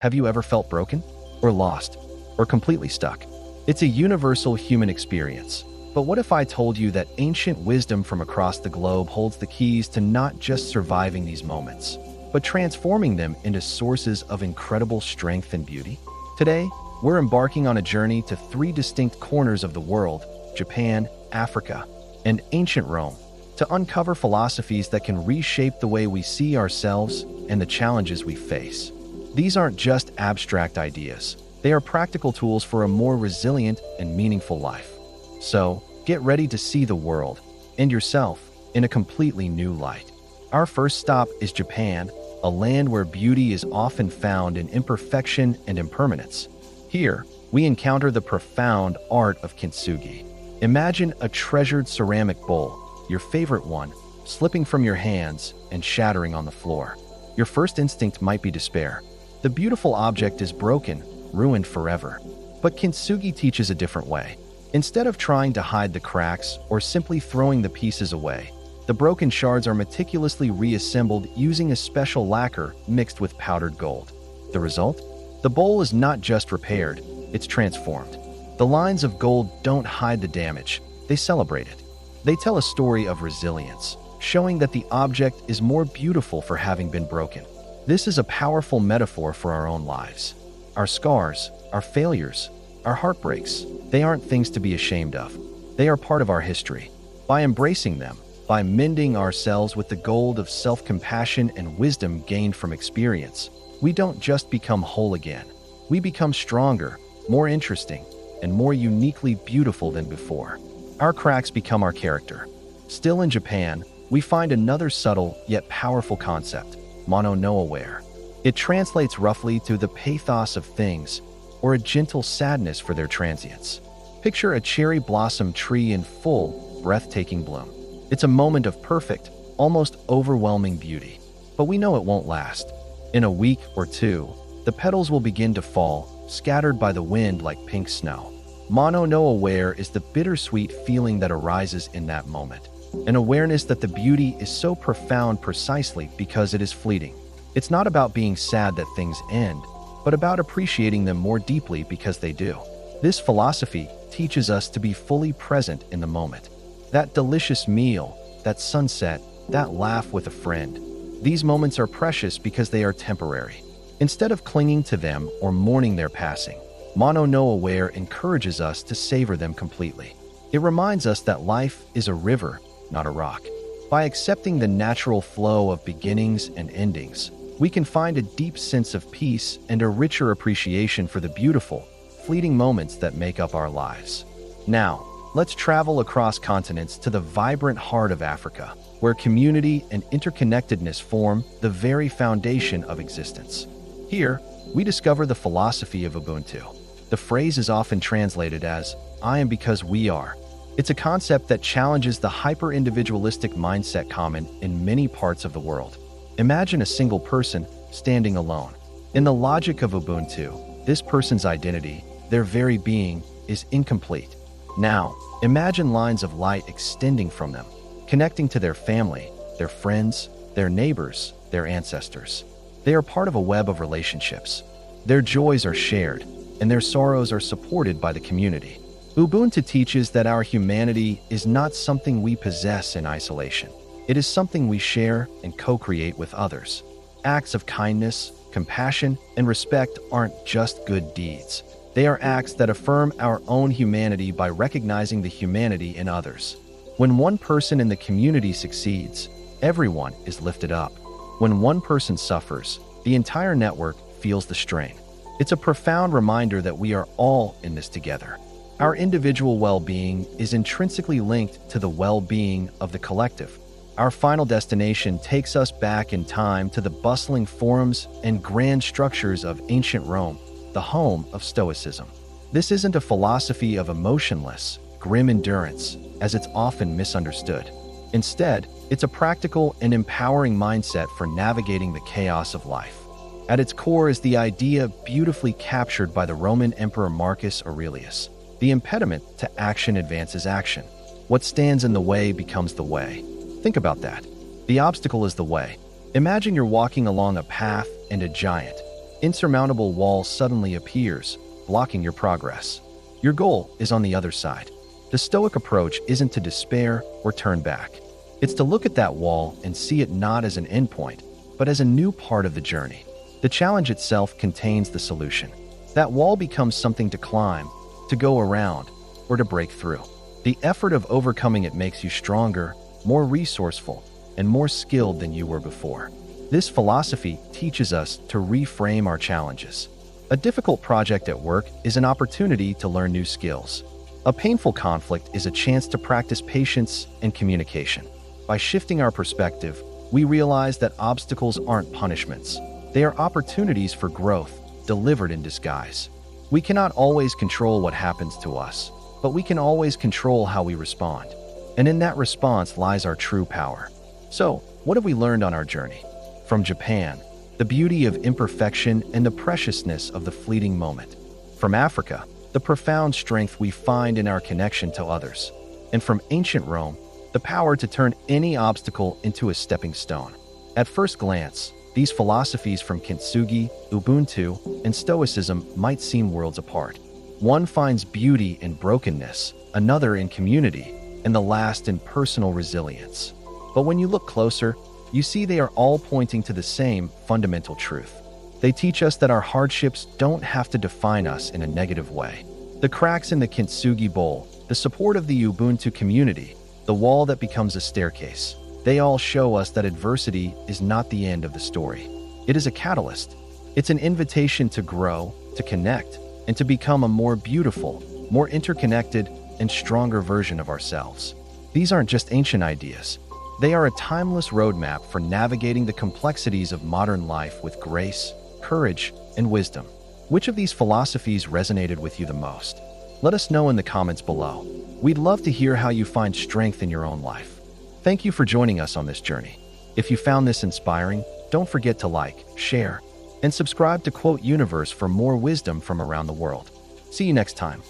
Have you ever felt broken? Or lost? Or completely stuck? It's a universal human experience. But what if I told you that ancient wisdom from across the globe holds the keys to not just surviving these moments, but transforming them into sources of incredible strength and beauty? Today, we're embarking on a journey to three distinct corners of the world: Japan, Africa, and ancient Rome, to uncover philosophies that can reshape the way we see ourselves and the challenges we face. These aren't just abstract ideas. They are practical tools for a more resilient and meaningful life. So, get ready to see the world and yourself in a completely new light. Our first stop is Japan, a land where beauty is often found in imperfection and impermanence. Here, we encounter the profound art of Kintsugi. Imagine a treasured ceramic bowl, your favorite one, slipping from your hands and shattering on the floor. Your first instinct might be despair. The beautiful object is broken, ruined forever. But Kintsugi teaches a different way. Instead of trying to hide the cracks or simply throwing the pieces away, the broken shards are meticulously reassembled using a special lacquer mixed with powdered gold. The result? The bowl is not just repaired, it's transformed. The lines of gold don't hide the damage, they celebrate it. They tell a story of resilience, showing that the object is more beautiful for having been broken. This is a powerful metaphor for our own lives. Our scars, our failures, our heartbreaks, they aren't things to be ashamed of. They are part of our history. By embracing them, by mending ourselves with the gold of self-compassion and wisdom gained from experience, we don't just become whole again. We become stronger, more interesting, and more uniquely beautiful than before. Our cracks become our character. Still in Japan, we find another subtle yet powerful concept: mono no aware. It translates roughly to the pathos of things, or a gentle sadness for their transience. Picture a cherry blossom tree in full, breathtaking bloom. It's a moment of perfect, almost overwhelming beauty. But we know it won't last. In a week or two, the petals will begin to fall, scattered by the wind like pink snow. Mono no aware is the bittersweet feeling that arises in that moment. An awareness that the beauty is so profound precisely because it is fleeting. It's not about being sad that things end, but about appreciating them more deeply because they do. This philosophy teaches us to be fully present in the moment. That delicious meal, that sunset, that laugh with a friend. These moments are precious because they are temporary. Instead of clinging to them or mourning their passing, mono no aware encourages us to savor them completely. It reminds us that life is a river, not a rock. By accepting the natural flow of beginnings and endings, we can find a deep sense of peace and a richer appreciation for the beautiful, fleeting moments that make up our lives. Now, let's travel across continents to the vibrant heart of Africa, where community and interconnectedness form the very foundation of existence. Here, we discover the philosophy of Ubuntu. The phrase is often translated as, "I am because we are." It's a concept that challenges the hyper-individualistic mindset common in many parts of the world. Imagine a single person standing alone. In the logic of Ubuntu, this person's identity, their very being, is incomplete. Now, imagine lines of light extending from them, connecting to their family, their friends, their neighbors, their ancestors. They are part of a web of relationships. Their joys are shared, and their sorrows are supported by the community. Ubuntu teaches that our humanity is not something we possess in isolation. It is something we share and co-create with others. Acts of kindness, compassion, and respect aren't just good deeds. They are acts that affirm our own humanity by recognizing the humanity in others. When one person in the community succeeds, everyone is lifted up. When one person suffers, the entire network feels the strain. It's a profound reminder that we are all in this together. Our individual well-being is intrinsically linked to the well-being of the collective. Our final destination takes us back in time to the bustling forums and grand structures of ancient Rome, the home of Stoicism. This isn't a philosophy of emotionless, grim endurance, as it's often misunderstood. Instead, it's a practical and empowering mindset for navigating the chaos of life. At its core is the idea beautifully captured by the Roman Emperor Marcus Aurelius: the impediment to action advances action. What stands in the way becomes the way. Think about that. The obstacle is the way. Imagine you're walking along a path and a giant, insurmountable wall suddenly appears, blocking your progress. Your goal is on the other side. The Stoic approach isn't to despair or turn back. It's to look at that wall and see it not as an endpoint, but as a new part of the journey. The challenge itself contains the solution. That wall becomes something to climb, to go around, or to break through. The effort of overcoming it makes you stronger, more resourceful, and more skilled than you were before. This philosophy teaches us to reframe our challenges. A difficult project at work is an opportunity to learn new skills. A painful conflict is a chance to practice patience and communication. By shifting our perspective, we realize that obstacles aren't punishments. They are opportunities for growth, delivered in disguise. We cannot always control what happens to us, but we can always control how we respond. And in that response lies our true power. So, what have we learned on our journey? From Japan, the beauty of imperfection and the preciousness of the fleeting moment. From Africa, the profound strength we find in our connection to others. And from ancient Rome, the power to turn any obstacle into a stepping stone. At first glance, these philosophies from Kintsugi, Ubuntu, and Stoicism might seem worlds apart. One finds beauty in brokenness, another in community, and the last in personal resilience. But when you look closer, you see they are all pointing to the same fundamental truth. They teach us that our hardships don't have to define us in a negative way. The cracks in the Kintsugi bowl, the support of the Ubuntu community, the wall that becomes a staircase, they all show us that adversity is not the end of the story. It is a catalyst. It's an invitation to grow, to connect, and to become a more beautiful, more interconnected, and stronger version of ourselves. These aren't just ancient ideas. They are a timeless roadmap for navigating the complexities of modern life with grace, courage, and wisdom. Which of these philosophies resonated with you the most? Let us know in the comments below. We'd love to hear how you find strength in your own life. Thank you for joining us on this journey. If you found this inspiring, don't forget to like, share, and subscribe to Quote Universe for more wisdom from around the world. See you next time.